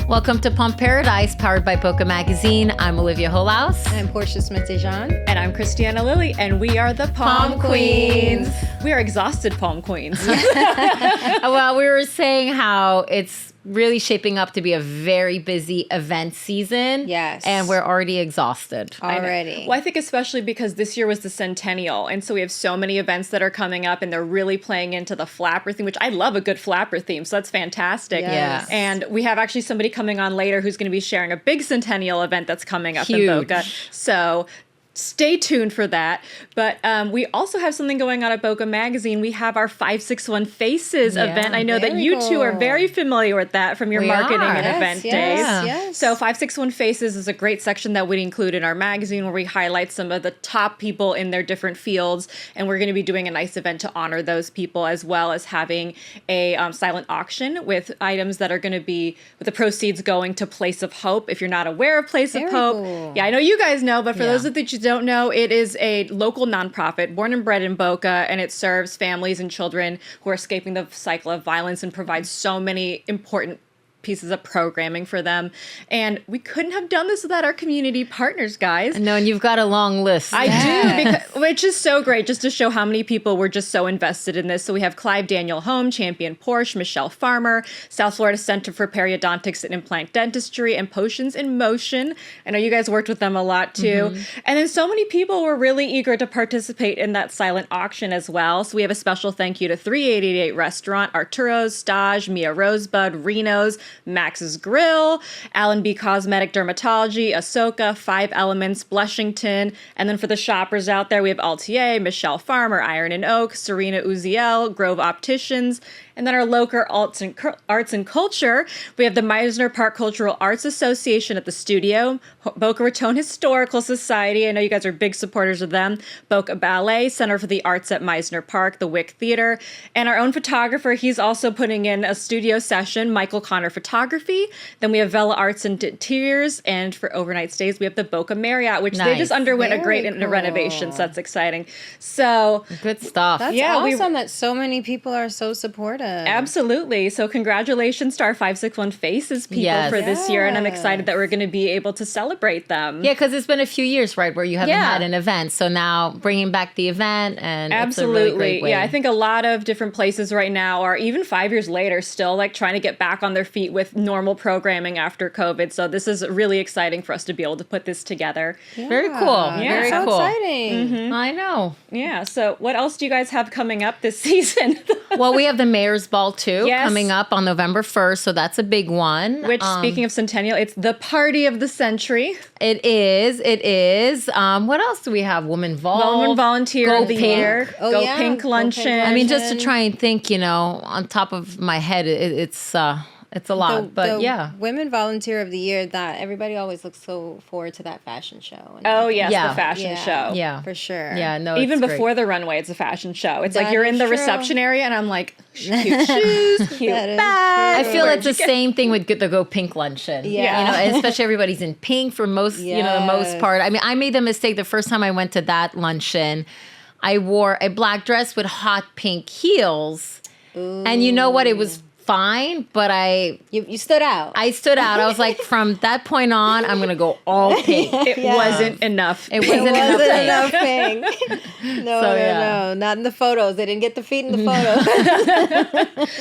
Welcome to Pump Paradise, powered by Boca Magazine. I'm Olivia Holaus. I'm Portia Smith-Dejean. And I'm Christiana Lilly, and we are the Palm Queens. We are exhausted Palm Queens. Well, we were saying how it's really shaping up to be a very busy event season. Yes. And we're already exhausted. Already. Well, I think especially because this year was the centennial, and so we have so many events that are coming up, and they're really playing into the flapper theme, which I love a good flapper theme, so that's fantastic. Yes. And we have actually somebody coming on later who's going to be sharing a big centennial event that's coming up Huge. in Boca. So stay tuned for that. But we also have something going on at Boca Magazine. We have our 561 Faces event. I know that very you two are cool. very familiar with that from your We marketing are. and Yes, event yes, days. yes. So 561 Faces is a great section that we include in our magazine where we highlight some of the top people in their different fields. And we're going to be doing a nice event to honor those people, as well as having a silent auction with items that are going to be with the proceeds going to Place of Hope. If you're not aware of Place Very of Hope, cool. yeah, I know you guys know, but for Yeah. those that you don't know, it is a local nonprofit born and bred in Boca, and it serves families and children who are escaping the cycle of violence and provides so many important pieces of programming for them. And we couldn't have done this without our community partners, guys. No, and you've got a long list. I do, because, which is so great, just to show how many people were just so invested in this. So we have Clive Daniel Home, Champion Porsche, Michelle Farmer, South Florida Center for Periodontics and Implant Dentistry, and Potions in Motion. I know you guys worked with them a lot too. And then so many people were really eager to participate in that silent auction as well. So we have a special thank you to 388 Restaurant, Arturo's, Stage, Mia Rosebud, Reno's, Max's Grill, Allen B Cosmetic Dermatology, Ahsoka, 5 Elements, Blushington, and then for the shoppers out there, we have Altier, Michelle Farmer, Iron and Oak, Serena Uziel, Grove Opticians, and then our local arts and culture, we have the Meisner Park Cultural Arts Association at the studio, Boca Raton Historical Society, I know you guys are big supporters of them, Boca Ballet, Center for the Arts at Meisner Park, the Wick Theater, and our own photographer, he's also putting in a studio session, Michael Connor Photography. Then we have Vela Arts and Interiors, and for overnight stays, we have the Boca Marriott, which they Nice. just underwent a Very great cool. renovation, so that's exciting. So Good stuff. That's Yeah, we- awesome that so many people are so supportive. absolutely. So congratulations to our 561 Faces people Yes. for this year. And I'm Yes. excited that we're going to be able to celebrate them. Yeah, because it's been a few years, right, where you haven't Yeah. had an event. So now bringing back the event, and Absolutely. it's a really great way. Yeah, I think a lot of different places right now are even 5 years later still like trying to get back on their feet with normal programming after COVID. So this is really exciting for us to be able to put this together. Very cool. Yeah. Very so cool. exciting. I know. Yeah. So what else do you guys have coming up this season? Well, we have the Mayor's Ball too Yes. coming up on November 1st, so that's a big one. Which, speaking of Centennial, it's the party of the century. It is. It is. What else do we have? Woman Volunteer Go of the Pink. year. Oh, Go yeah. Pink Go Luncheon. Pink I mean, just to Luncheon. try and think, on top of my head, it's a lot. But the yeah. Women Volunteer of the Year, that everybody always looks so forward to that fashion show. And Oh, yes, Yeah. the fashion show. Yeah. for sure. Yeah, no, Even it's great. before the runway, it's a fashion show. It's like That you're in is the true. reception area, and I'm like, cute shoes, cute That is bag. I true. feel Where'd it's you the get- same thing with the Go Pink luncheon. Yeah. And especially everybody's in pink for most, the most Yes. part. I mean, I made the mistake the first time I went to that luncheon. I wore a black dress with hot pink heels. And you know what? It was fine, but You stood out. I stood out. I was like, from that point on, I'm going to go all pink. It Yeah. wasn't enough. It It wasn't enough wasn't pink. enough pink. No, So, no, yeah. no. Not in the photos. They didn't get the feet in the photos.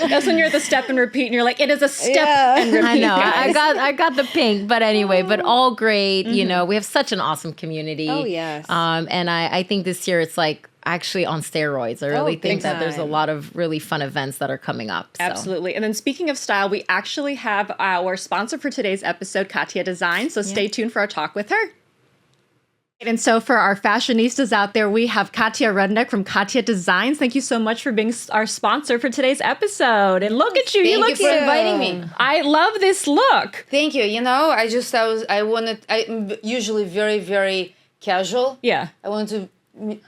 That's when you're at the step and repeat, and you're like, it is a step Yeah. and repeat. I know. guys. I got the pink, but anyway, but all great. We have such an awesome community. Oh, yes. And I think this year it's like actually on steroids. I really big think that there's a time. lot of really fun events that are coming up. So. Absolutely. And then speaking of style, we actually have our sponsor for today's episode, Katia Design. So stay tuned for our talk with her. And so for our fashionistas out there, we have Katia Rudnick from Katia Designs. Thank you so much for being our sponsor for today's episode. And look at you. Thank look you for inviting me. I love this look. Thank you. I'm usually very, very casual. Yeah. I wanted to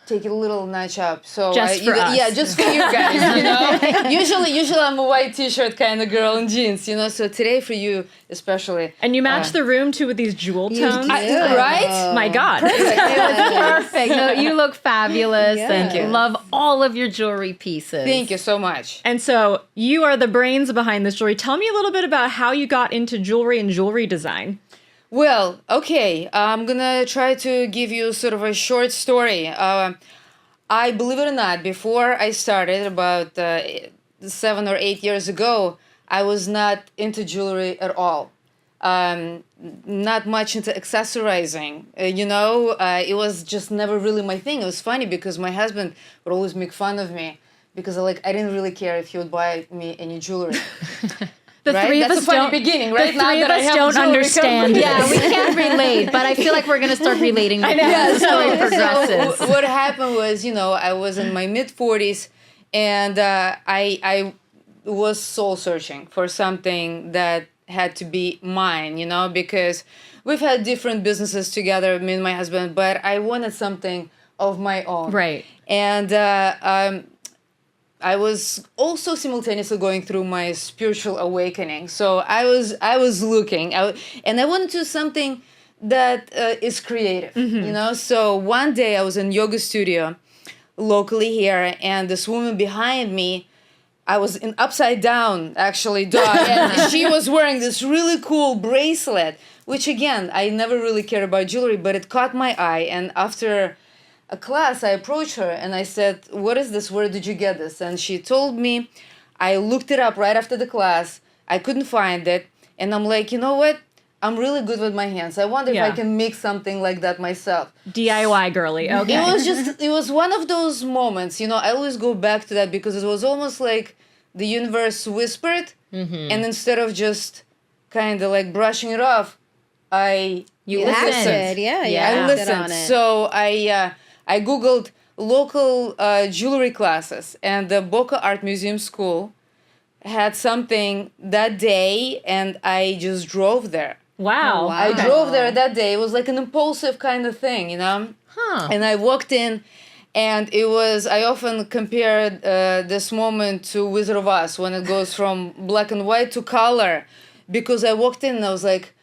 take it a little notch up. So Just for us. Yeah, just for you guys, you know. Usually I'm a white t-shirt kind of girl and jeans, you know. So today for you especially. And you match the room too with these jewel tones. Right? My God. Perfect. No, you look fabulous, Yeah. and Thank you. love all of your jewelry pieces. Thank you so much. And so you are the brains behind this jewelry. Tell me a little bit about how you got into jewelry and jewelry design. Well, okay, I'm gonna try to give you sort of a short story. I, believe it or not, before I started about 7 or 8 years ago, I was not into jewelry at all. Not much into accessorizing. It was just never really my thing. It was funny because my husband would always make fun of me because I didn't really care if he would buy me any jewelry. The Right? three That's of a us funny don't. beginning, right? The Now three of that I us have a don't jewelry understand. company. Yeah, we can't relate, but I feel like we're gonna start relating with as the story progresses. So what happened was, I was in my mid-40s, and I was soul searching for something that had to be mine, because we've had different businesses together, me and my husband, but I wanted something of my own. Right. And I was also simultaneously going through my spiritual awakening. So I was looking, and I wanted to do something that is creative, So one day I was in yoga studio locally here, and this woman behind me, I was in upside down, actually, and she was wearing this really cool bracelet, which again, I never really cared about jewelry, but it caught my eye. And after a class, I approached her and I said, "What is this? Where did you get this?" And she told me. I looked it up right after the class. I couldn't find it. And I'm like, you know what? I'm really good with my hands. I wonder if I can make something like that myself. DIY girly. Okay. It was one of those moments, I always go back to that because it was almost like the universe whispered. And instead of just kind of like brushing it off, I listened. Yeah. I listened. On it. So I Googled local jewelry classes, and the Boca Art Museum School had something that day, and I just drove there. Wow. I drove there that day. It was like an impulsive kind of thing, Huh. And I walked in, and I often compared this moment to Wizard of Oz when it goes from black and white to color, because I walked in and I was like,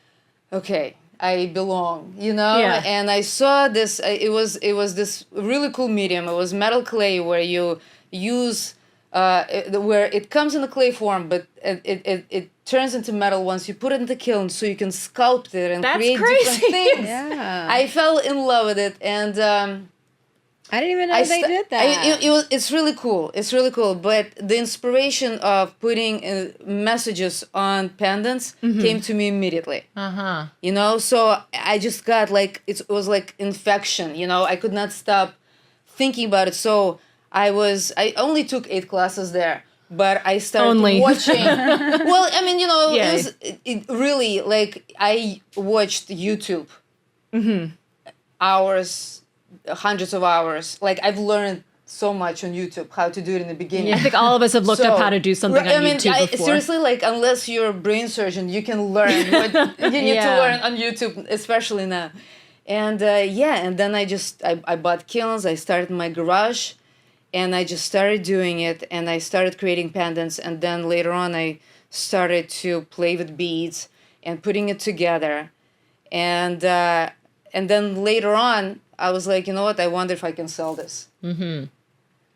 okay, I belong, Yeah. And I saw this, it was this really cool medium. It was metal clay where you use, where it comes in the clay form, but it turns into metal once you put it in the kiln, so you can sculpt it and That's create crazy. different things. Yeah. I fell in love with it, and I didn't even know they did that. it's really cool. It's really cool. But the inspiration of putting messages on pendants came to me immediately. So I just got it was like infection. I could not stop thinking about it. So I only took 8 classes there. But I started watching. Well, I mean, it really I watched YouTube hours, hundreds of hours. I've learned so much on YouTube how to do it in the beginning. I think all of us have looked up how to do something on YouTube before. Seriously, unless you're a brain surgeon, you can learn what you need to learn on YouTube, especially now. And and then I bought kilns. I started in my garage. And I just started doing it, and I started creating pendants. And then later on, I started to play with beads and putting it together. And then later on, I was like, you know what? I wonder if I can sell this.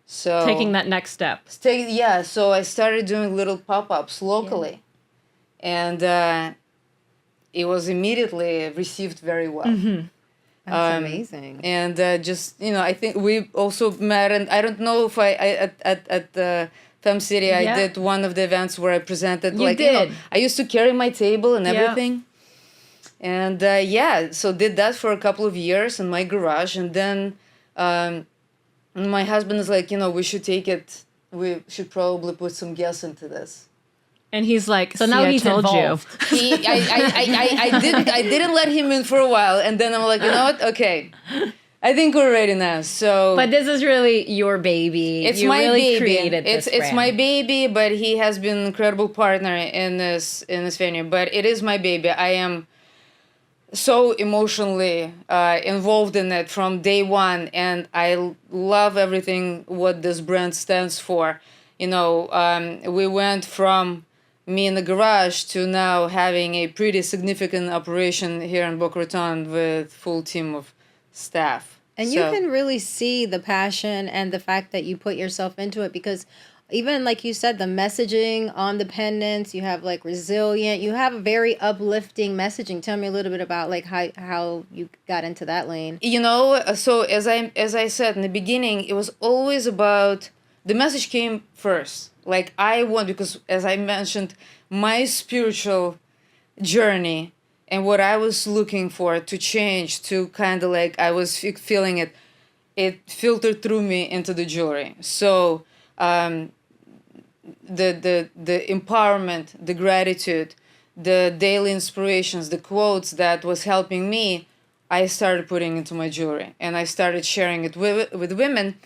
So Taking that next step. So I started doing little pop-ups locally, and it was immediately received very well. That's amazing. And I think we also met, and I don't know if at the Fem City, I did one of the events where I presented. You did. I used to carry my table and everything. And so did that for a couple of years in my garage. And then my husband is like, we should take it, we should probably put some gas into this. And he's like, so now he's told involved. I didn't let him in for a while, and then I'm like, you know what? Okay, I think we're ready now. So, But this is really your baby. it's you my really baby. created this It's brand. my baby, but he has been an incredible partner in this venue. But it is my baby. so emotionally involved in it from day one, and I love everything what this brand stands for. We went from me in the garage to now having a pretty significant operation here in Boca Raton with full team of staff. And you can really see the passion and the fact that you put yourself into it, because even like you said, the messaging on the pendants, you have like resilient, you have a very uplifting messaging. Tell me a little bit about like how you got into that lane. So as I said in the beginning, it was always about the message came first. Like because as I mentioned, my spiritual journey and what I was looking for to change, to kind of like I was feeling it filtered through me into the jewelry. So the empowerment, the gratitude, the daily inspirations, the quotes that was helping me, I started putting into my jewelry, and I started sharing it with women,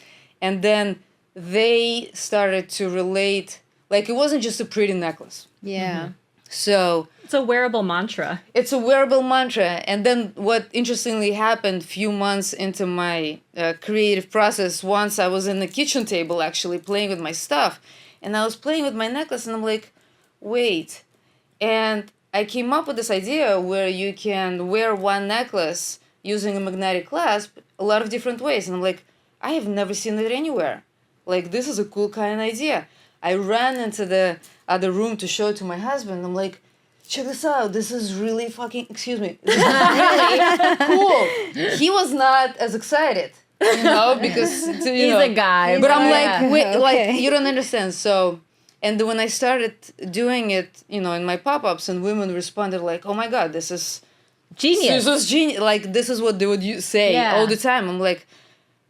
and then they started to relate. Like, it wasn't just a pretty necklace. Yeah. So It's a wearable mantra. it's a wearable mantra. And then what interestingly happened few months into my creative process, once I was in the kitchen table actually playing with my stuff, and I was playing with my necklace, and I'm like, wait. And I came up with this idea where you can wear one necklace using a magnetic clasp a lot of different ways. And I'm like, I have never seen it anywhere. Like, this is a cool kind of idea. I ran into the other room to show it to my husband. I'm like, check this out. This is really fucking, excuse me, this is really cool. He was not as excited, because, He's a guy. But I'm Yeah. like, wait, Okay. like, you don't understand. So, and when I started doing it, in my pop-ups, and women responded like, oh my God, this is Genius. This is genius. Like, this is what they would say Yeah. all the time. I'm like,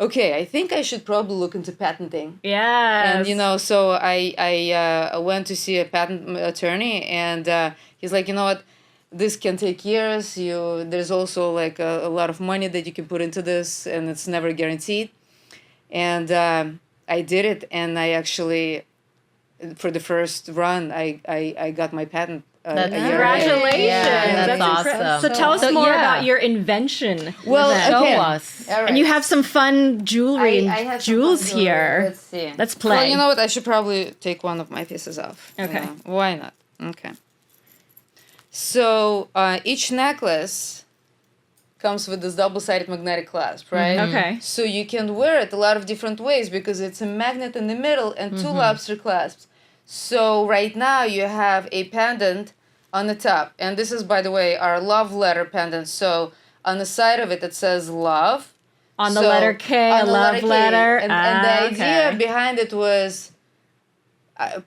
okay, I think I should probably look into patenting. Yes. And so I went to see a patent attorney, and he's like, you know what, this can take years. There's also like a lot of money that you can put into this, and it's never guaranteed. And I did it, and I actually, for the first run, I got my patent. A year ahead. Congratulations. Yeah, that's incredible. awesome. So tell us So, more yeah. about your invention. Well, then. Show okay. us. All right. And you have some fun jewelry I and have some jewels fun jewelry. here. Let's see. Let's play. Well, you know what? I should probably take one of my pieces off. Okay. Why not? Okay. So each necklace comes with this double-sided magnetic clasp, right? Okay. So you can wear it a lot of different ways because it's a magnet in the middle and two lobster clasps. So right now you have a pendant on the top. And this is, by the way, our love letter pendant. So on the side of it, it says love. On the So, letter K, a on the love K. letter. And the idea okay. behind it was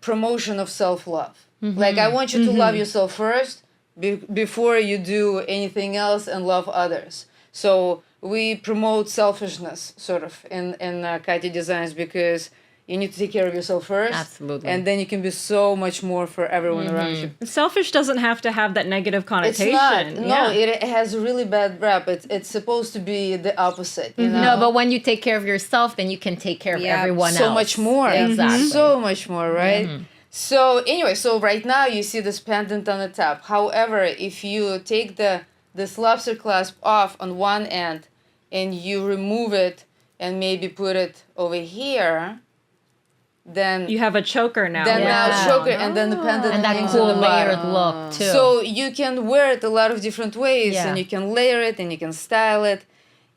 promotion of self-love. Like, I want you to love yourself first before you do anything else and love others. So we promote selfishness, sort of, in Katia Designs, because you need to take care of yourself first. Absolutely. And then you can be so much more for everyone around you. Selfish doesn't have to have that negative It's connotation. not. No, Yeah. it has a really bad rap. It's supposed to be the opposite, you know? No, but when you take care of yourself, then you can take care of Yeah, everyone else. So much more. Exactly. So much more, right? So anyway, so right now you see this pendant on the top. However, if you take this lobster clasp off on one end and you remove it and maybe put it over here, then You have a choker now. now Yeah. choker, and then the pendant And that hangs cool on the bottom. layered look, too. So you can wear it a lot of different ways, Yeah. and you can layer it, and you can style it,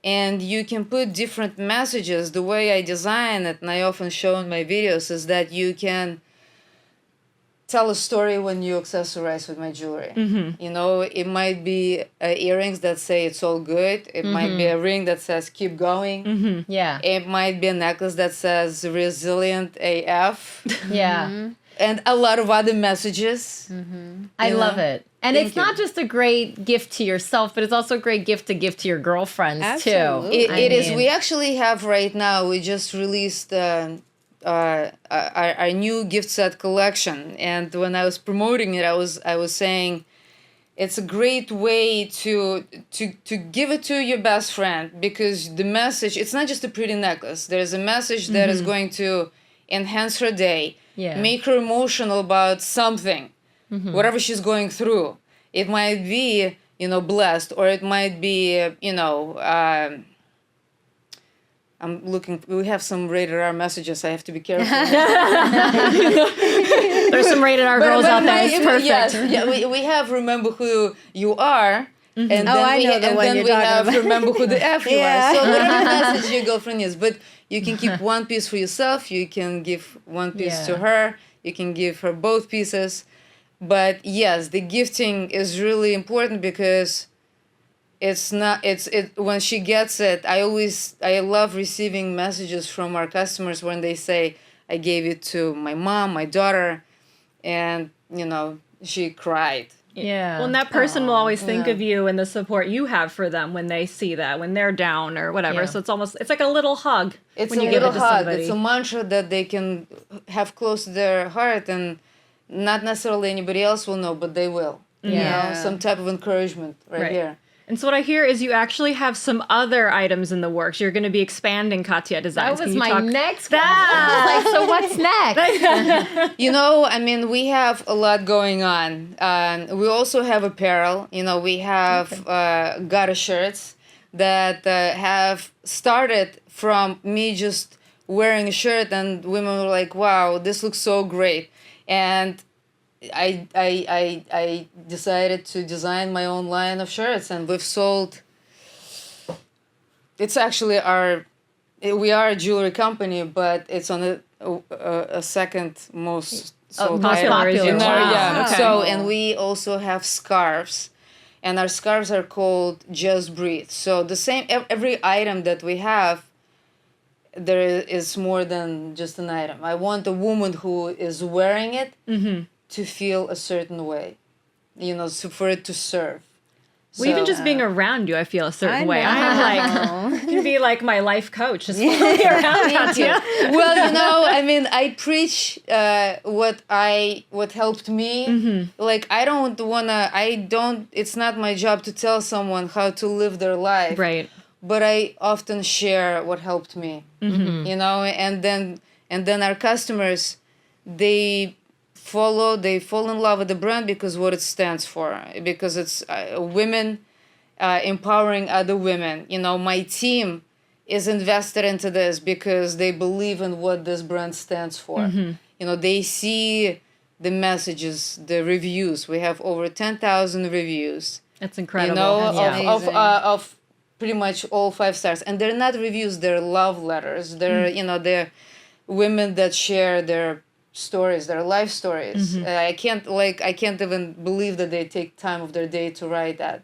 and you can put different messages. The way I design it, and I often show in my videos, is that you can tell a story when you accessorize with my jewelry. You know, it might be earrings that say it's all good. It might be a ring that says keep going. Yeah. It might be a necklace that says resilient AF. Yeah. And a lot of other messages. I You love know? it. And Thank it's you. not just a great gift to yourself, but it's also a great gift to give to your girlfriends, Absolutely. too. It is. We actually have right now, we just released our new gift set collection. And when I was promoting it, I was saying it's a great way to give it to your best friend, because the message, it's not just a pretty necklace. There's a message that is going to enhance her day, Yeah. make her emotional about something, whatever she's going through. It might be blessed, or it might be, I'm looking. We have some rated R messages. I have to be careful. There's some rated R girls out there. It's perfect. Yes, we have remember who you are, and then I know the one then you're we talking have about. remember who the F you Yeah. are. So whatever message your girlfriend is, but you can keep one piece for yourself. You can give one piece to her. You can give her both pieces. But yes, the gifting is really important because it's not when she gets it. I love receiving messages from our customers when they say, I gave it to my mom, my daughter, and she cried. Yeah. Well, and that person will always think of you and the support you have for them when they see that, when they're down or whatever. Yeah. So it's like a little hug. It's when a you give little it to hug. somebody. It's a mantra that they can have close to their heart, and not necessarily anybody else will know, but they will. Yeah. Some type of encouragement right here. And so what I hear is you actually have some other items in the works. You're going to be expanding Katia Designs. That was Can you my talk- next question. I was like, so what's next? We have a lot going on. We also have apparel. We have Gata shirts that have started from me just wearing a shirt, and women were like, wow, this looks so great. And I decided to design my own line of shirts, and we've sold. It's actually we are a jewelry company, but it's on a second most sold most item. popular. Wow. Yeah. Okay. So, and we also have scarves, and our scarves are called Just Breathe. So the same every item that we have, there is more than just an item. I want a woman who is wearing it to feel a certain way, so for it to serve. Well, even just being around you, I feel a certain way. know. I'm like, you can be like my life coach. Just follow me around, Katia. Well, I preach what helped me. Like it's not my job to tell someone how to live their life. Right. But I often share what helped me. And then our customers, they fall in love with the brand because what it stands for, because it's women empowering other women. My team is invested into this because they believe in what this brand stands for. They see the messages, the reviews. We have over 10,000 reviews. That's incredible. Of pretty much all 5 stars, and they're not reviews, they're love letters. They're they're women that share their stories, their life stories. I can't even believe that they take time of their day to write that.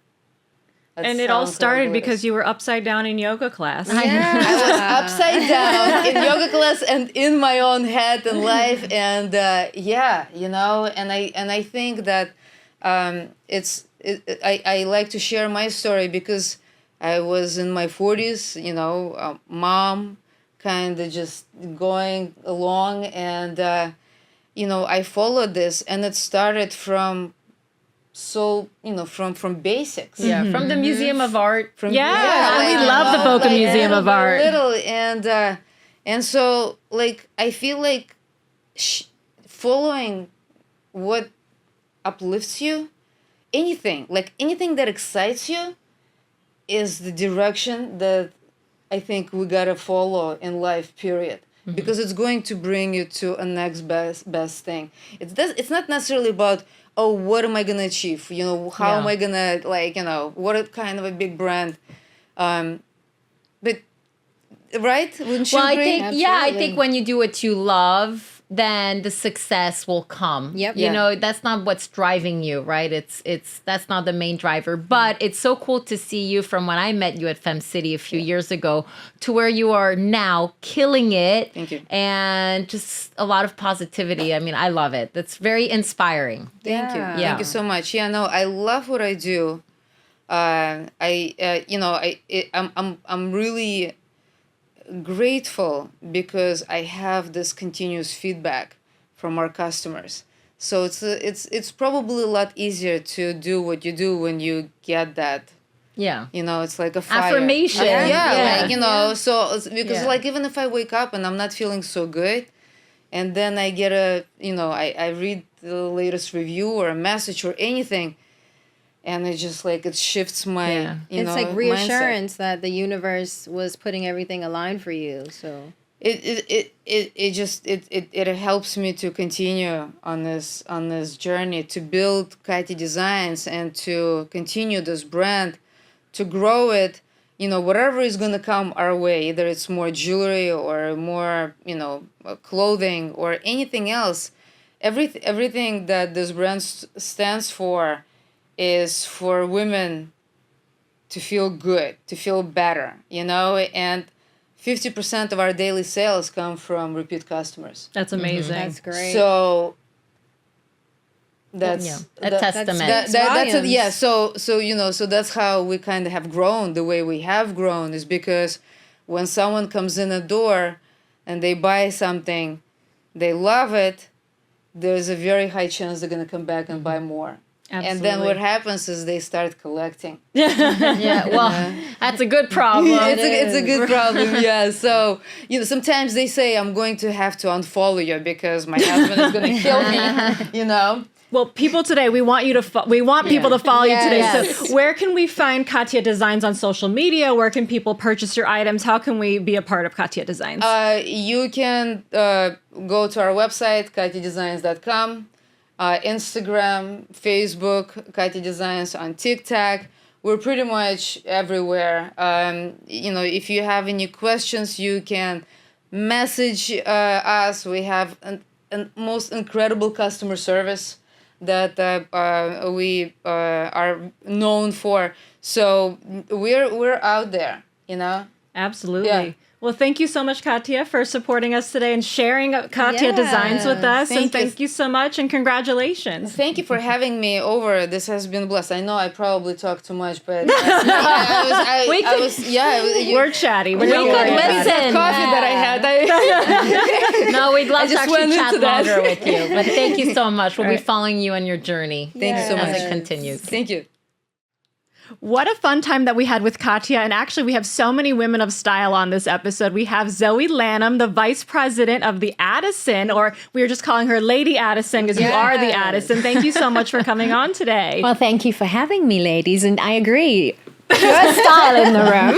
And it all started because you were upside down in yoga class. I was upside down in yoga class and in my own head and life, and and I think that I like to share my story because I was in my 40s, mom, kind of just going along, and I followed this, and it started from from basics. Yeah, from the Museum of Art. We love the Boca Museum of Art. Little, and so I feel like following what uplifts you, anything that excites you, is the direction that I think we gotta follow in life, period. Because it's going to bring you to a next best thing. It's not necessarily about, what am I gonna achieve? How am I gonna what kind of a big brand? But right? Wouldn't you agree? I think when you do what you love, then the success will come. Yep. That's not what's driving you, right? That's not the main driver. But it's so cool to see you from when I met you at Fem City a few years ago to where you are now, killing it. Thank you. And just a lot of positivity. I mean, I love it. That's very inspiring. Thank you. Yeah. Thank you so much. Yeah, no, I love what I do. I'm really grateful because I have this continuous feedback from our customers. So it's probably a lot easier to do what you do when you get that. Yeah. It's like a fire. Affirmation. So because even if I wake up and I'm not feeling so good, and then I get I read the latest review or a message or anything, and it just like it shifts my Yeah. you It's know like reassurance that the universe was putting everything aligned for you. So it helps me to continue on this journey to build Katia Designs and to continue this brand, to grow it, whatever is going to come our way, either it's more jewelry or more clothing or anything else. Everything that this brand stands for is for women to feel good, to feel better, and 50% of our daily sales come from repeat customers. That's amazing. that's great. So that's A testament. so that's how we kind of have grown the way we have grown, is because when someone comes in the door and they buy something, they love it, there's a very high chance they're going to come back and buy more. And then what happens is they start collecting. Yeah, well, that's a good problem. It's a good problem, yeah. So, sometimes they say, I'm going to have to unfollow you because my husband is going to kill me, Well, people today, we want people to follow you today. Yes. So where can we find Katia Designs on social media? Where can people purchase your items? How can we be a part of Katia Designs? You can go to our website, katiadesigns.com, Instagram, Facebook, Katia Designs, on TikTok. We're pretty much everywhere. If you have any questions, you can message us. We have a most incredible customer service that we are known for. So we're out there, Absolutely. Yeah. Well, thank you so much, Katia, for supporting us today and sharing Katia Yeah. Designs with us. Thank and thank you so much, and congratulations. Thank you for having me over. This has been blessed. I know I probably talk too much, but We're chatty. We're We not could worried about it. listen. coffee that I had. No, we'd love to just actually went chat into that. longer with you. But thank you so much. We'll be right. following you on your journey. Thank you so as much. it continues. Thank you. What a fun time that we had with Katia. And actually, we have so many women of style on this episode. We have Zoe Lanham, the vice president of the Addison, or we were just calling her Lady Addison because you are the Yes. Addison. Thank you so much for coming on today. Well, thank you for having me, ladies. And I agree. Pure style in the room.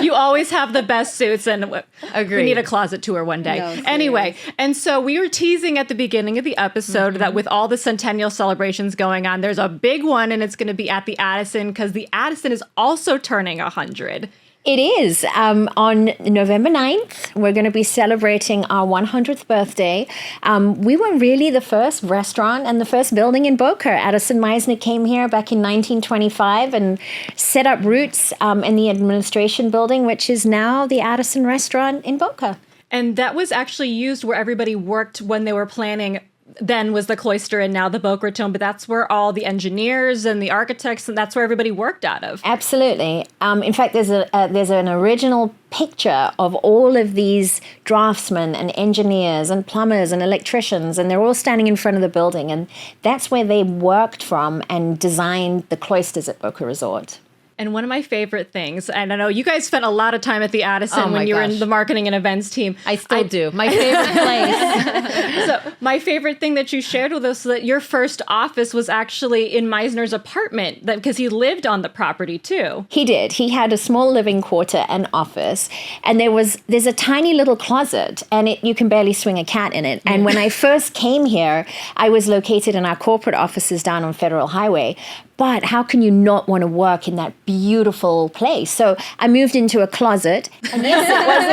You always have the best suits, and we Agreed. need a closet tour one day. No, Anyway, and so we were teasing at the beginning of the episode that with all the centennial celebrations going on, there's a big one, and it's going to be at the Addison because the Addison is also turning 100. It is. On November 9th, we're going to be celebrating our 100th birthday. We were really the first restaurant and the first building in Boca. Addison Meisner came here back in 1925 and set up roots in the administration building, which is now the Addison restaurant in Boca. And that was actually used where everybody worked when they were planning. Then was the Cloister and now the Boca Raton, but that's where all the engineers and the architects, and that's where everybody worked out of. Absolutely. In fact, there's an original picture of all of these draftsmen and engineers and plumbers and electricians, and they're all standing in front of the building, and that's where they worked from and designed the cloisters at Boca Resort. And one of my favorite things, and I know you guys spent a lot of time at the Addison Oh my when you were in gosh. the marketing and events team. I still do. My favorite place. So my favorite thing that you shared with us, that your first office was actually in Meisner's apartment, because he lived on the property too. He did. He had a small living quarter and office, and there's a tiny little closet, and you can barely swing a cat in it. And when I first came here, I was located in our corporate offices down on Federal Highway. But how can you not want to work in that beautiful place? So I moved into a closet, and yes, it was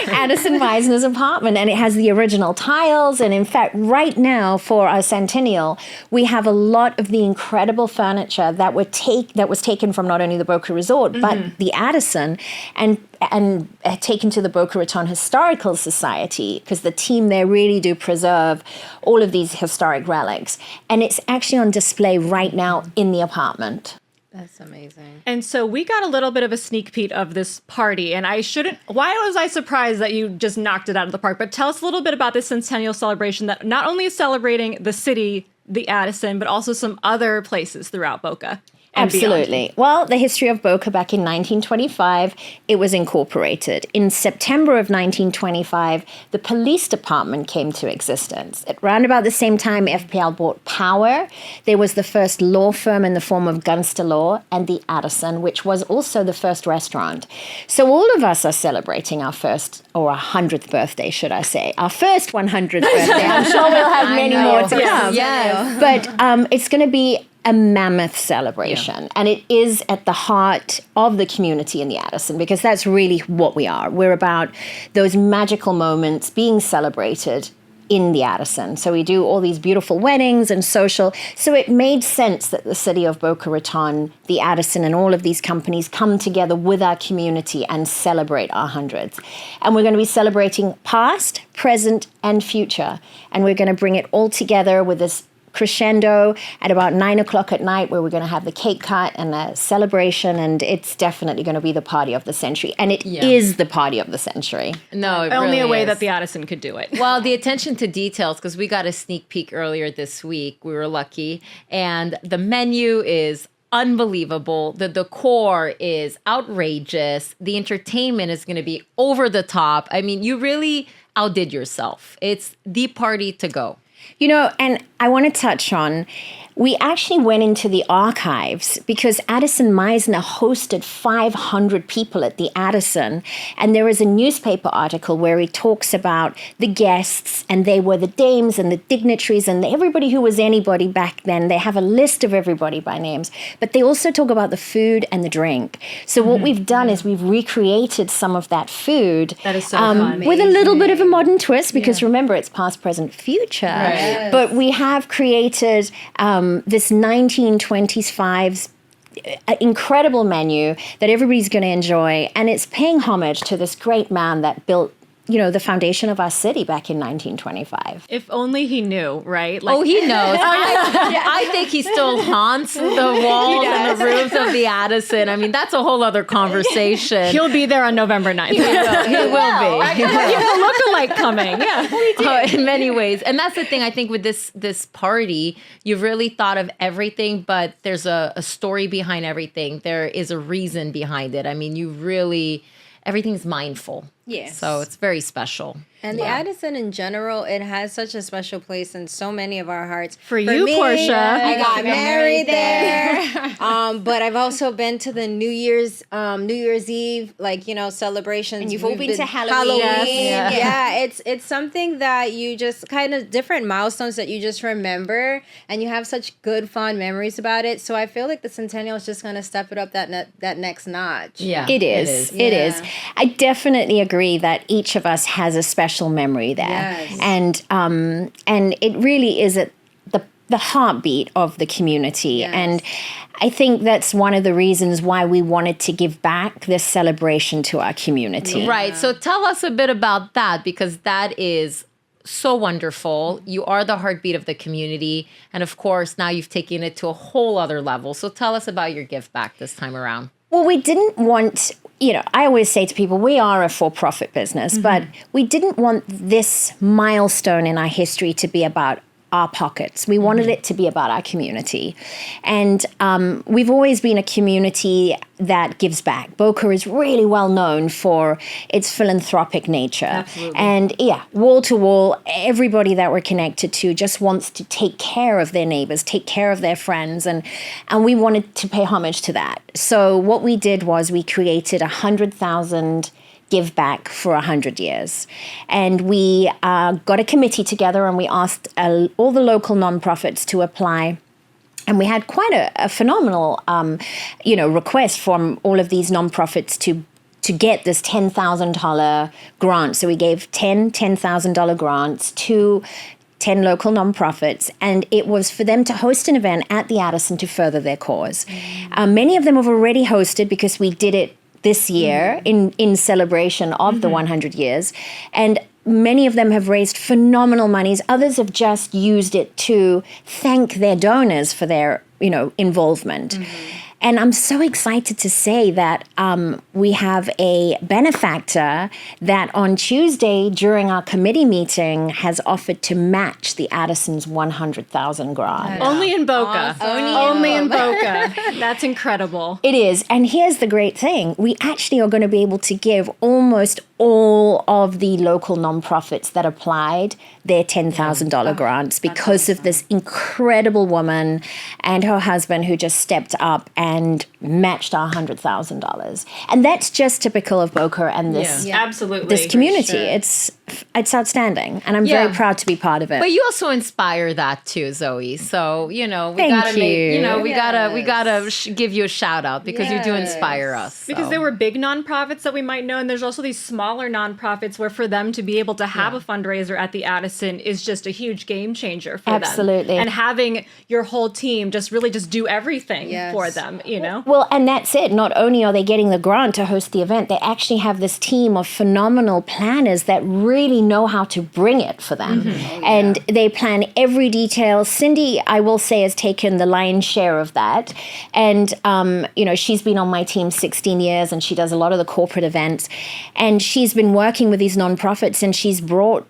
in Addison Meisner's apartment, and it has the original tiles. And in fact, right now for our centennial, we have a lot of the incredible furniture that was taken from not only the Boca Resort, but the Addison, and taken to the Boca Raton Historical Society, because the team there really do preserve all of these historic relics. And it's actually on display right now in the apartment. That's amazing. And so we got a little bit of a sneak peek of this party, and why was I surprised that you just knocked it out of the park? But tell us a little bit about this centennial celebration that not only is celebrating the city, the Addison, but also some other places throughout Boca. and beyond? Absolutely. Well, the history of Boca back in 1925, it was incorporated. In September of 1925, the police department came to existence. At round about the same time, FPL bought Power. There was the first law firm in the form of Gunster Law and the Addison, which was also the first restaurant. So all of us are celebrating our first, or 100th birthday, should I say. Our first 100th birthday. I'm sure we'll have many more to come. Yes. But it's going to be a mammoth celebration. And it is at the heart of the community in the Addison, because that's really what we are. We're about those magical moments being celebrated in the Addison. So we do all these beautiful weddings and social. So it made sense that the city of Boca Raton, the Addison, and all of these companies come together with our community and celebrate our 100th. And we're going to be celebrating past, present, and future. And we're going to bring it all together with this crescendo at about 9 o'clock at night, where we're going to have the cake cut and a celebration, and it's definitely going to be the party of the century. And it is the party of the century. No, it Only really a way is. that the Addison could do it. Well, the attention to details, because we got a sneak peek earlier this week. We were lucky. And the menu is unbelievable. The decor is outrageous. The entertainment is going to be over the top. I mean, you really outdid yourself. It's the party to go. You know, and I want to touch on, we actually went into the archives because Addison Meisner hosted 500 people at the Addison. And there is a newspaper article where he talks about the guests, and they were the dames and the dignitaries and everybody who was anybody back then. They have a list of everybody by names. But they also talk about the food and the drink. So what we've done is we've recreated some of that food. That is so fun. With a little bit of a modern twist, because remember, it's past, present, future. Right. But we have created this 1925's incredible menu that everybody's going to enjoy. And it's paying homage to this great man that built, you know, the foundation of our city back in 1925. If only he knew, right? Like, Oh, he knows. I think he still haunts the walls and the roofs of the Addison. I mean, that's a whole other conversation. he'll be there on November 9th. He will be. You have a lookalike coming. Yeah. In many ways. And that's the thing, I think, with this party, you've really thought of everything, but there's a story behind everything. There is a reason behind it. I mean, you really, everything's mindful. Yes. So it's very special. And the Addison in general, it has such a special place in so many of our hearts. For you, me, Portia. I got married there. But I've also been to the New Year's Eve, like, you know, celebrations. And you've all We've been to Halloween. Halloween. Yes. Yeah, it's something that you just kind of different milestones that you just remember, and you have such good, fond memories about it. So I feel like the Centennial is just going to step it up that next notch. Yeah. It is. Yeah. It is. I definitely agree that each of us has a special memory there. Yes. And it really is at the heartbeat of the community. Yes. And I think that's one of the reasons why we wanted to give back this celebration to our community. Right. So tell us a bit about that, because that is so wonderful. You are the heartbeat of the community. And of course, now you've taken it to a whole other level. So tell us about your give back this time around. Well, we didn't want, you know, I always say to people, we are a for-profit business, but we didn't want this milestone in our history to be about our pockets. We wanted it to be about our community. And we've always been a community that gives back. Boca is really well known for its philanthropic nature. Absolutely. And yeah, wall to wall, everybody that we're connected to just wants to take care of their neighbors, take care of their friends. And we wanted to pay homage to that. So what we did was we created 100,000 give back for 100 years. And we got a committee together, and we asked all the local nonprofits to apply. And we had quite a phenomenal, request from all of these nonprofits to get this $10,000 grant. So we gave 10 $10,000 grants to 10 local nonprofits, and it was for them to host an event at the Addison to further their cause. Many of them have already hosted because we did it this year in celebration of the 100 years. And many of them have raised phenomenal monies. Others have just used it to thank their donors for their, involvement. And I'm so excited to say that we have a benefactor that on Tuesday during our committee meeting has offered to match the Addison's 100,000 grant. Only in Boca. Awesome. Only in Boca. That's incredible. It is. And here's the great thing. We actually are going to be able to give almost all of the local nonprofits that applied their $10,000 grants because of this incredible woman and her husband who just stepped up and matched our $100,000. And that's just typical of Boca and this Absolutely. this community. sure. It's outstanding, and I'm very proud to be part of it. But you also inspire that too, Zoe. So we Thank gotta make you. we gotta give you a shout out because you do inspire us. Because so. there were big nonprofits that we might know, and there's also these smaller nonprofits where for them to be able to have a fundraiser at the Addison is just a huge game changer for them. Absolutely. And having your whole team just really just do everything for them, you know? Well, and that's it. Not only are they getting the grant to host the event, they actually have this team of phenomenal planners that really know how to bring it for them. And they plan every detail. Cindy, I will say, has taken the lion's share of that. And, she's been on my team 16 years and she does a lot of the corporate events. And she's been working with these nonprofits and she's brought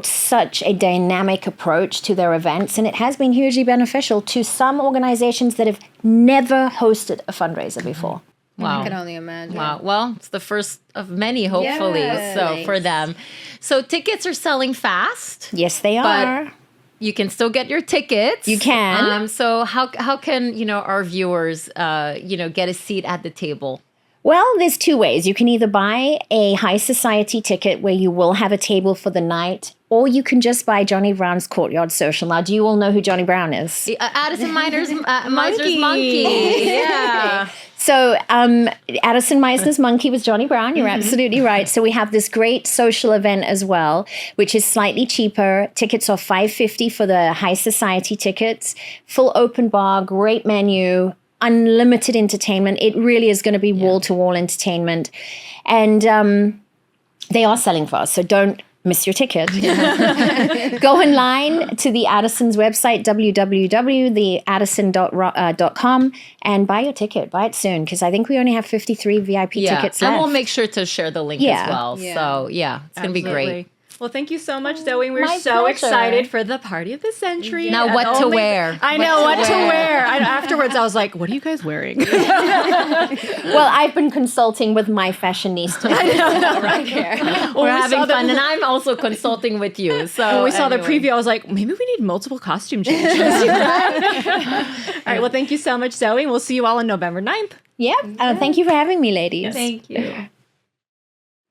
such a dynamic approach to their events, and it has been hugely beneficial to some organizations that have never hosted a fundraiser before. Wow. I can only imagine. Wow. Well, it's the first of many, hopefully. Yes. So for them. So tickets are selling fast. Yes, they are. You can still get your tickets. You can. So how can our viewers get a seat at the table? Well, there's two ways. You can either buy a high society ticket where you will have a table for the night, or you can just buy Johnny Brown's Courtyard Social. Now, do you all know who Johnny Brown is? Addison Miser's monkey. Yeah. So Addison Meisner's Monkey was Johnny Brown. You're absolutely right. So we have this great social event as well, which is slightly cheaper. Tickets are $5.50 for the high society tickets. Full open bar, great menu, unlimited entertainment. It really is going to be wall-to-wall entertainment. And they are selling fast, so don't miss your ticket. Go online to the Addison's website, www.theaddison.com, and buy your ticket. Buy it soon, because I think we only have 53 VIP tickets left. And we'll make sure to share the link as well. Yeah. So, it's going to be great. Well, thank you so much, Zoe. We're My so pleasure. excited for the party of the century. Now, And what to wear? I know what to wear. Afterwards, I was like, what are you guys wearing? Well, I've been consulting with my fashionista. Right here. We're having fun. And I'm also consulting with you. So When we saw the preview, I was like, maybe we need multiple costume changes. All right. Well, thank you so much, Zoe. We'll see you all on November 9th. Thank you for having me, ladies. Thank you.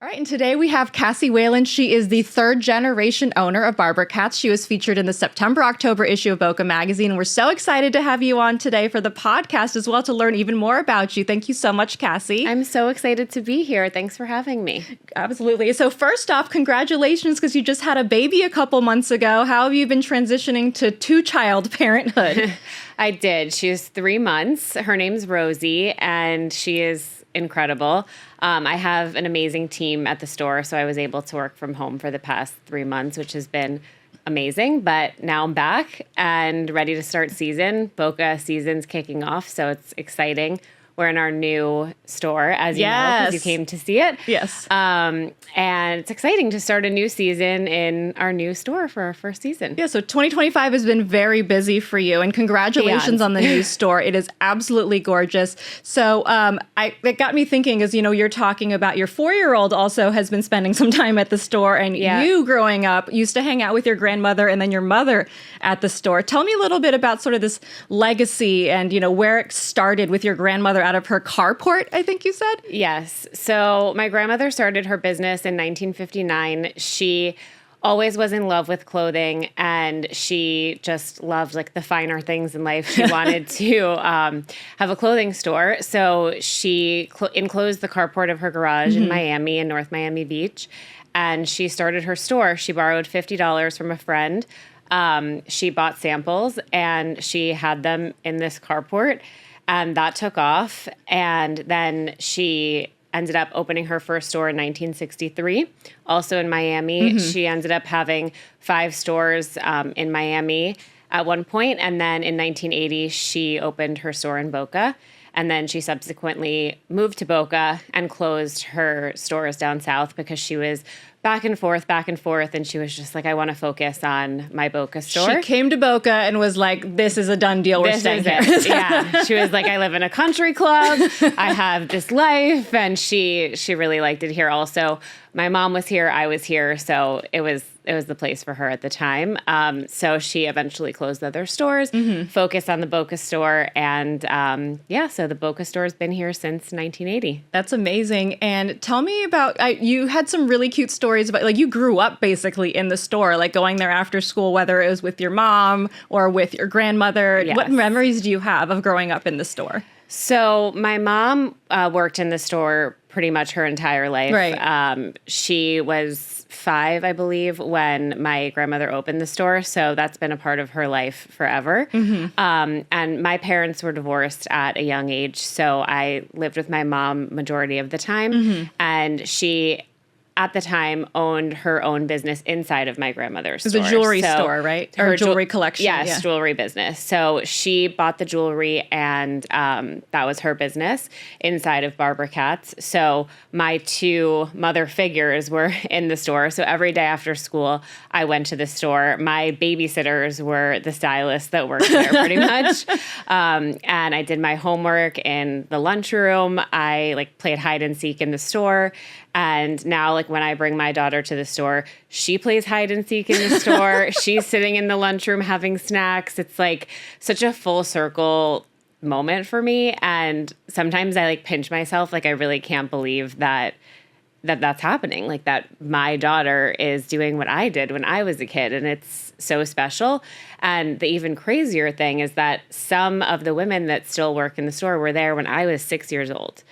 All right, and today we have Cassie Walin. She is the third generation owner of Barbara Katz. She was featured in the September-October issue of Boca Magazine, and we're so excited to have you on today for the podcast as well to learn even more about you. Thank you so much, Cassie. I'm so excited to be here. Thanks for having me. Absolutely. So first off, congratulations, because you just had a baby a couple months ago. How have you been transitioning to two-child parenthood? I did. She's 3 months. Her name's Rosie, and she is incredible. I have an amazing team at the store, so I was able to work from home for the past 3 months, which has been amazing. But now I'm back and ready to start season. Boca season's kicking off, so it's exciting. We're in our new store, as you know, because you came to see it. Yes. And it's exciting to start a new season in our new store for our first season. Yeah, so 2025 has been very busy for you, and congratulations on the new store. It is absolutely gorgeous. So it got me thinking, as you're talking about your 4-year-old also has been spending some time at the store, and you growing up used to hang out with your grandmother and then your mother at the store. Tell me a little bit about sort of this legacy and where it started with your grandmother out of her carport, I think you said? Yes. So my grandmother started her business in 1959. She always was in love with clothing, and she just loved the finer things in life. She wanted to have a clothing store. So she enclosed the carport of her garage in Miami, in North Miami Beach, and she started her store. She borrowed $50 from a friend. She bought samples, and she had them in this carport. And that took off. And then she ended up opening her first store in 1963, also in Miami. She ended up having 5 stores in Miami at one point. And then in 1980, she opened her store in Boca. And then she subsequently moved to Boca and closed her stores down south because she was back and forth. And she was just like, I want to focus on my Boca store. She came to Boca and was like, this is a done deal. We're staying here. Yeah. She was like, I live in a country club. I have this life. And she really liked it here also. My mom was here. I was here. So it was the place for her at the time. So she eventually closed the other stores, focused on the Boca store. And so the Boca store has been here since 1980. That's amazing. And tell me about, you had some really cute stories about, like, you grew up basically in the store, like going there after school, whether it was with your mom or with your grandmother. Yes. What memories do you have of growing up in the store? So my mom worked in the store pretty much her entire life. Right. She was 5, I believe, when my grandmother opened the store. So that's been a part of her life forever. And my parents were divorced at a young age. So I lived with my mom majority of the time. And she, at the time, owned her own business inside of my grandmother's store. It was a jewelry store, right? Or Her a jewelry collection. Yes, jewelry business. So she bought the jewelry, and that was her business inside of Barbara Katz. So my 2 mother figures were in the store. So every day after school, I went to the store. My babysitters were the stylists that worked there pretty much. And I did my homework in the lunchroom. I played hide and seek in the store. And now, when I bring my daughter to the store, she plays hide and seek in the store. She's sitting in the lunchroom having snacks. It's such a full circle moment for me. And sometimes I pinch myself. I really can't believe that that's happening. That my daughter is doing what I did when I was a kid. And it's so special. And the even crazier thing is that some of the women that still work in the store were there when I was 6 years old.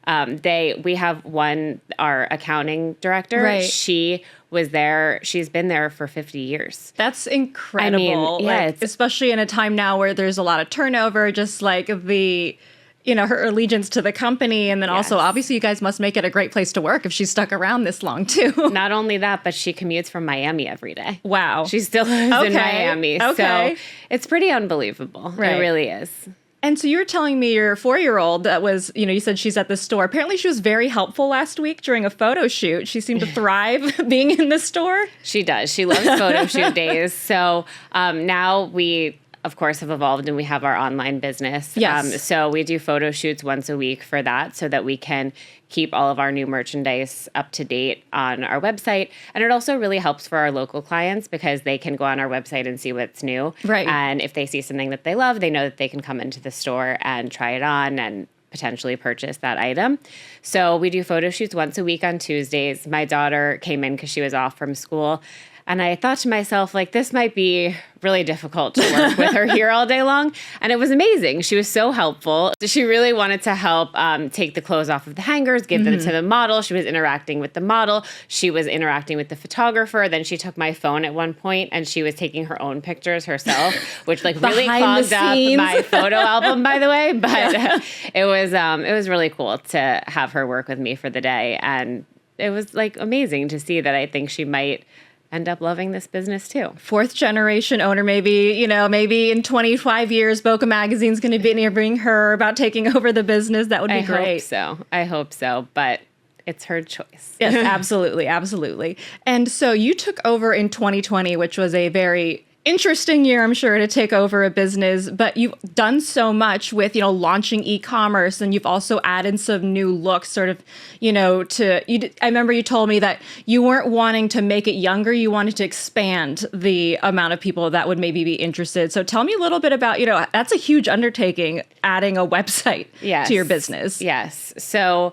We have one, our accounting director. Right. She was there. She's been there for 50 years. That's incredible. Especially in a time now where there's a lot of turnover, just the, her allegiance to the company. And then also, obviously, you guys must make it a great place to work if she's stuck around this long, too. Not only that, but she commutes from Miami every day. Wow. She still lives in Miami. Okay. So it's pretty unbelievable. Right. It really is. And so you were telling me your 4-year-old that was, you said she's at the store. Apparently she was very helpful last week during a photo shoot. She seemed to thrive being in the store. She does. She loves photo shoot days. So now we, of course, have evolved and we have our online business. Yes. So we do photo shoots once a week for that so that we can keep all of our new merchandise up to date on our website. And it also really helps for our local clients because they can go on our website and see what's new. Right. And if they see something that they love, they know that they can come into the store and try it on and potentially purchase that item. So we do photo shoots once a week on Tuesdays. My daughter came in because she was off from school. And I thought to myself, this might be really difficult to work with her here all day long. And it was amazing. She was so helpful. She really wanted to help take the clothes off of the hangers, give them to the model. She was interacting with the model. She was interacting with the photographer. Then she took my phone at one point and she was taking her own pictures herself, which really clogged up my photo album, by the way. But it was really cool to have her work with me for the day. And it was amazing to see that I think she might end up loving this business too. 4th generation owner, maybe in 25 years, Boca Magazine's going to be interviewing her about taking over the business. That would be great. I hope so. But it's her choice. Yes, absolutely. Absolutely. And so you took over in 2020, which was a very interesting year, I'm sure, to take over a business, but you've done so much with, launching e-commerce, and you've also added some new looks sort of, I remember you told me that you weren't wanting to make it younger, you wanted to expand the amount of people that would maybe be interested. So tell me a little bit about, that's a huge undertaking, adding a website to your business. Yes. So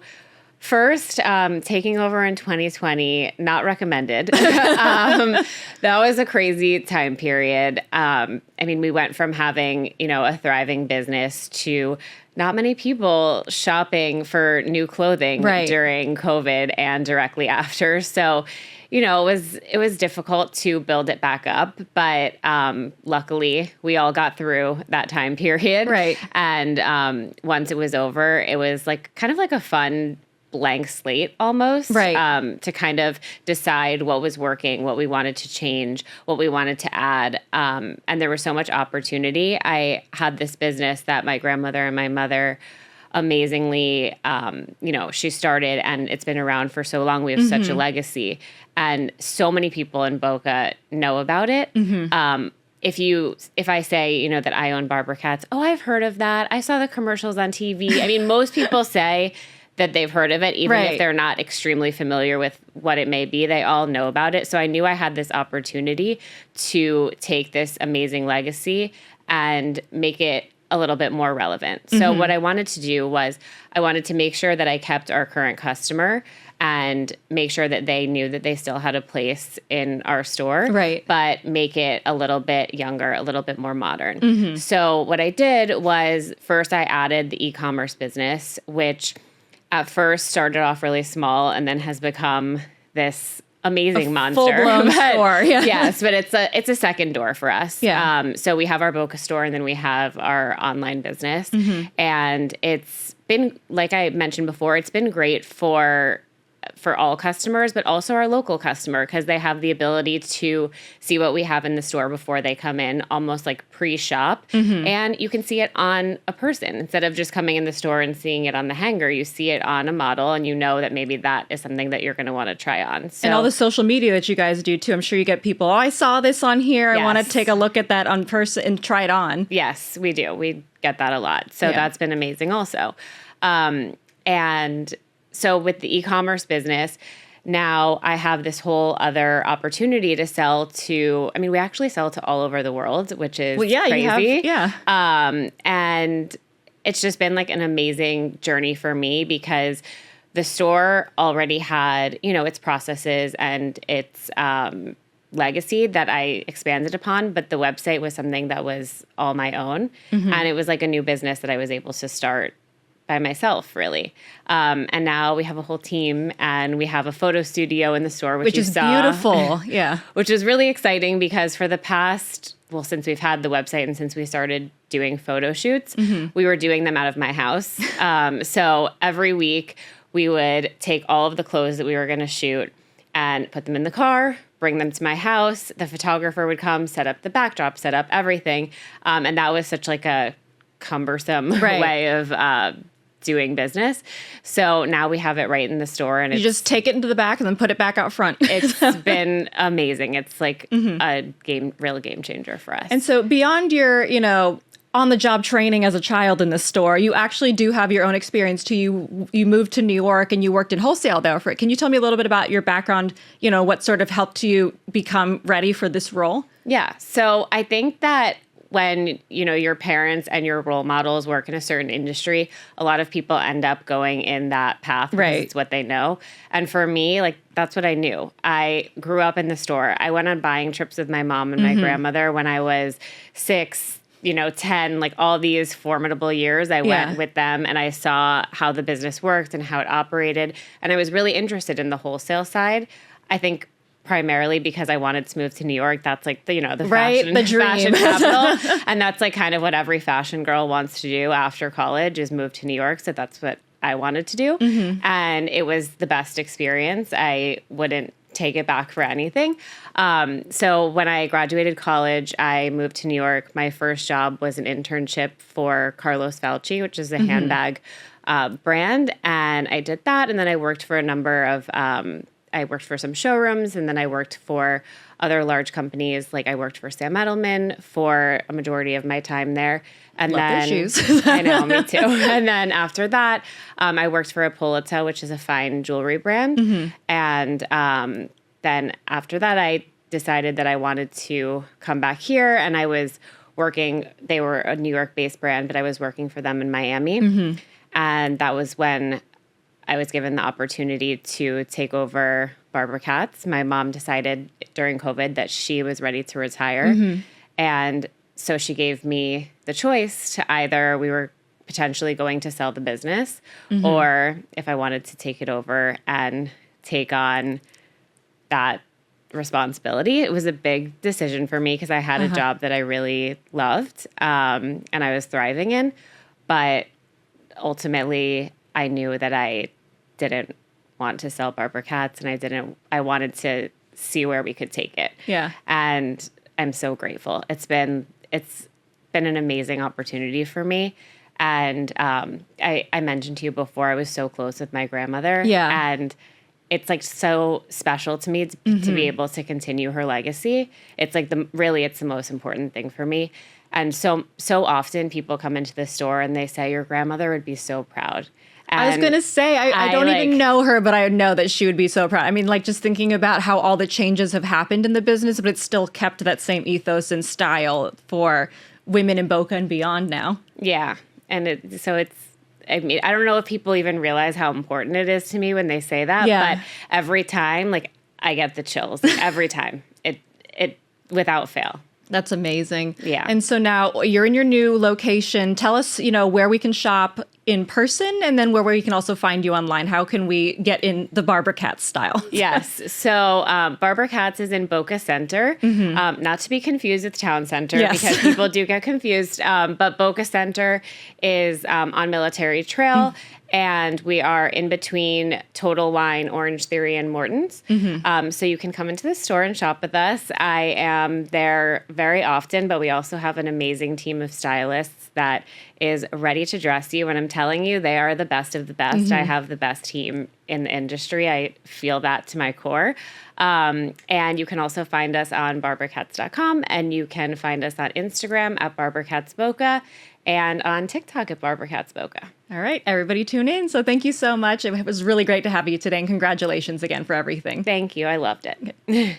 first, taking over in 2020, not recommended. That was a crazy time period. We went from having, a thriving business to not many people shopping for new clothing during COVID and directly after. So, it was difficult to build it back up, but luckily we all got through that time period. Right. And once it was over, it was kind of a fun blank slate almost, to kind of decide what was working, what we wanted to change, what we wanted to add. And there was so much opportunity. I had this business that my grandmother and my mother amazingly, she started, and it's been around for so long. We have such a legacy, and so many people in Boca know about it. If I say, that I own Barbara Katz, oh, I've heard of that. I saw the commercials on TV. I mean, most people say that they've heard of it, even if they're not extremely familiar with what it may be. They all know about it. So I knew I had this opportunity to take this amazing legacy and make it a little bit more relevant. So what I wanted to do was I wanted to make sure that I kept our current customer and make sure that they knew that they still had a place in our store, but make it a little bit younger, a little bit more modern. So what I did was first I added the e-commerce business, which at first started off really small and then has become this amazing monster. Full-blown store. Yeah. Yes, but it's a second door for us. Yeah. So we have our Boca store and then we have our online business. And it's been, like I mentioned before, it's been great for all customers, but also our local customer, because they have the ability to see what we have in the store before they come in, almost like pre-shop. And you can see it on a person. Instead of just coming in the store and seeing it on the hanger, you see it on a model, and you know that maybe that is something that you're going to want to try on. So, and all the social media that you guys do too. I'm sure you get people, I saw this on here. Yes. I want to take a look at that on person and try it on. Yes, we do. We get that a lot. So that's been amazing also. And so with the e-commerce business, now I have this whole other opportunity to sell to, we actually sell to all over the world, which is crazy. And it's just been like an amazing journey for me, because the store already had, its processes and its legacy that I expanded upon, but the website was something that was all my own. And it was like a new business that I was able to start by myself, really. And now we have a whole team, and we have a photo studio in the store, which is beautiful. Yeah. Which is really exciting, because for the past, since we've had the website and since we started doing photo shoots, we were doing them out of my house. So every week we would take all of the clothes that we were going to shoot and put them in the car, bring them to my house. The photographer would come, set up the backdrop, set up everything. And that was such like a cumbersome way of doing business. So now we have it right in the store, and you just take it into the back and then put it back out front. It's been amazing. It's like a real game changer for us. And so beyond your, on the job training as a child in the store, you actually do have your own experience too. You moved to New York and you worked in wholesale there for it. Can you tell me a little bit about your background, what sort of helped you become ready for this role? Yeah. So I think that when, your parents and your role models work in a certain industry, a lot of people end up going in that path because it's what they know. And for me, that's what I knew. I grew up in the store. I went on buying trips with my mom and my grandmother when I was 6, 10, all these formidable years. I went with them and I saw how the business worked and how it operated. And I was really interested in the wholesale side. I think primarily because I wanted to move to New York. That's the fashion, the dream. Fashion capital. And that's kind of what every fashion girl wants to do after college, is move to New York. So that's what I wanted to do. And it was the best experience. I wouldn't take it back for anything. So when I graduated college, I moved to New York. My first job was an internship for Carlos Falchi, which is a handbag brand. And I did that. And then I worked for a number of I worked for some showrooms, and then I worked for other large companies. I worked for Sam Edelman for a majority of my time there. And Love then their shoes. I know, me too. And then after that, I worked for Ippolito, which is a fine jewelry brand. And then after that, I decided that I wanted to come back here, and I was working. They were a New York-based brand, but I was working for them in Miami. And that was when I was given the opportunity to take over Barbara Katz. My mom decided during COVID that she was ready to retire. And so she gave me the choice to either we were potentially going to sell the business or if I wanted to take it over and take on that responsibility. It was a big decision for me because I had a job that I really loved and I was thriving in. But ultimately, I knew that I didn't want to sell Barbara Katz, and I wanted to see where we could take it. Yeah. And I'm so grateful. It's been an amazing opportunity for me. And I mentioned to you before, I was so close with my grandmother. Yeah. And it's like so special to me to be able to continue her legacy. It's like it's the most important thing for me. And so often people come into the store and they say, your grandmother would be so proud. And I was going to say, I don't even know her, but I know that she would be so proud. I mean, like, just thinking about how all the changes have happened in the business, but it's still kept that same ethos and style for women in Boca and beyond now. Yeah. And I mean, I don't know if people even realize how important it is to me when they say that, Yeah. but every time, like, I get the chills. Like, every time. It without fail. That's amazing. Yeah. And so now you're in your new location. Tell us, where we can shop in person and then where we can also find you online. How can we get in the Barbara Katz style? Yes. So Barbara Katz is in Boca Center, not to be confused with Town Center because people do get confused. But Boca Center is on Military Trail. And we are in between Total Wine, Orange Theory, and Morton's. So you can come into the store and shop with us. I am there very often, but we also have an amazing team of stylists that is ready to dress you. And I'm telling you, they are the best of the best. I have the best team in the industry. I feel that to my core. And you can also find us on barbarakatz.com, and you can find us on Instagram at BarbaraKatzBoca and on TikTok at BarbaraKatzBoca. All right, everybody tune in. So thank you so much. It was really great to have you today, and congratulations again for everything. Thank you. I loved it.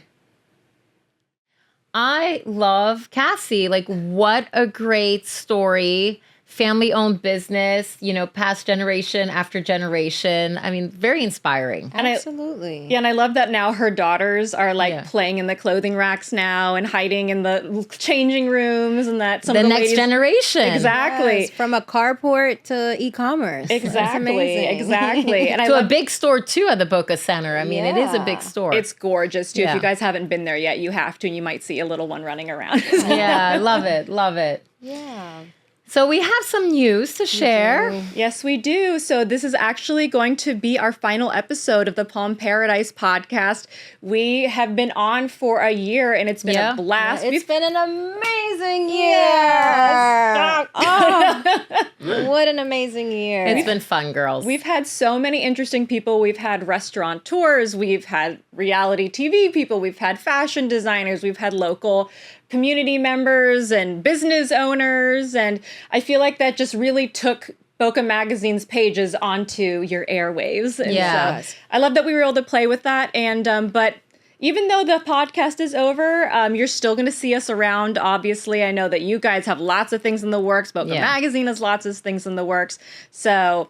I love Cassie. Like, what a great story. Family-owned business, past generation after generation. I mean, very inspiring. Absolutely. And I love that now her daughters are playing in the clothing racks now and hiding in the changing rooms, and that some The of the next ladies, generation. Exactly. Yes, from a carport to e-commerce. That's Exactly. amazing. Exactly. And I To love a big store, too, at the Boca Center. I mean, it is a big store. It's gorgeous, too. If Yeah. you guys haven't been there yet, you have to, and you might see a little one running around. Yeah, I love it. Love it. Yeah. So we have some news to share. Yes, we do. So this is actually going to be our final episode of the Palm Paradise podcast. We have been on for a year, and it's been a blast. It's been an amazing year. Yes. Oh, what an amazing year. It's been fun, girls. We've had so many interesting people. We've had restaurateurs, we've had reality TV people, we've had fashion designers, we've had local community members and business owners. And I feel like that just really took Boca Magazine's pages onto your airwaves. And Yes. so I love that we were able to play with that. And but even though the podcast is over, you're still going to see us around, obviously. I know that you guys have lots of things in the works. Boca Magazine has lots of things in the works. So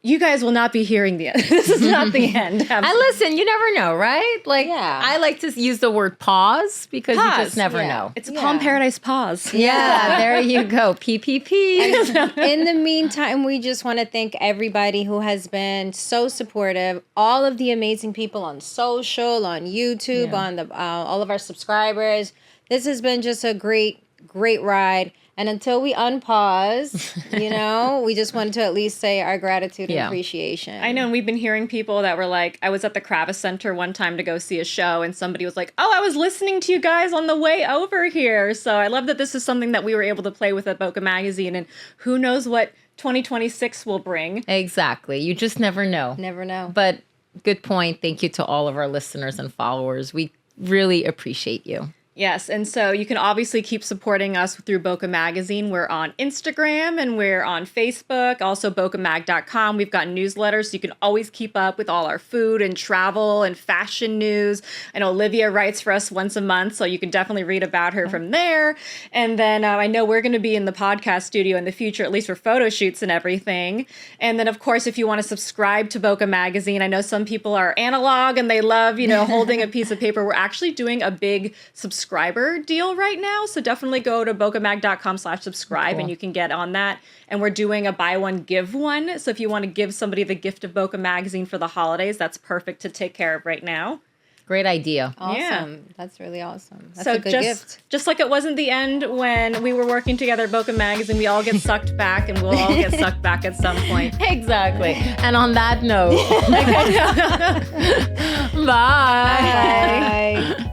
you guys will not be hearing the end. This is not the end. And listen, you never know, right? Like, Yeah. I like to use the word pause because you just never know. It's a Palm Paradise pause. Yeah, there you go. PPP. In the meantime, we just want to thank everybody who has been so supportive. All of the amazing people on social, on YouTube, on the all of our subscribers. This has been just a great ride. And until we unpause, we just wanted to at least say our gratitude and appreciation. I know, and we've been hearing people that were like, I was at the Kravis Center one time to go see a show, and somebody was like, oh, I was listening to you guys on the way over here. So I love that this is something that we were able to play with at Boca Magazine, and who knows what 2026 will bring. Exactly. You just never know. Never know. But good point. Thank you to all of our listeners and followers. We really appreciate you. Yes, and so you can obviously keep supporting us through Boca Magazine. We're on Instagram and we're on Facebook, also bocamag.com. We've got newsletters, so you can always keep up with all our food and travel and fashion news. And Olivia writes for us once a month, so you can definitely read about her from there. And then I know we're going to be in the podcast studio in the future, at least for photo shoots and everything. And then, of course, if you want to subscribe to Boca Magazine, I know some people are analog and they love, holding a piece of paper. We're actually doing a big subscriber deal right now. So definitely go to bocamag.com/subscribe and you can get on that. And we're doing a buy one, give one. So if you want to give somebody the gift of Boca Magazine for the holidays, that's perfect to take care of right now. Great idea. Awesome. Yeah. That's really awesome. That's So a good gift. just like it wasn't the end when we were working together at Boca Magazine, we all get sucked back and we'll all get sucked back at some point. Exactly. And on that note, bye. Bye.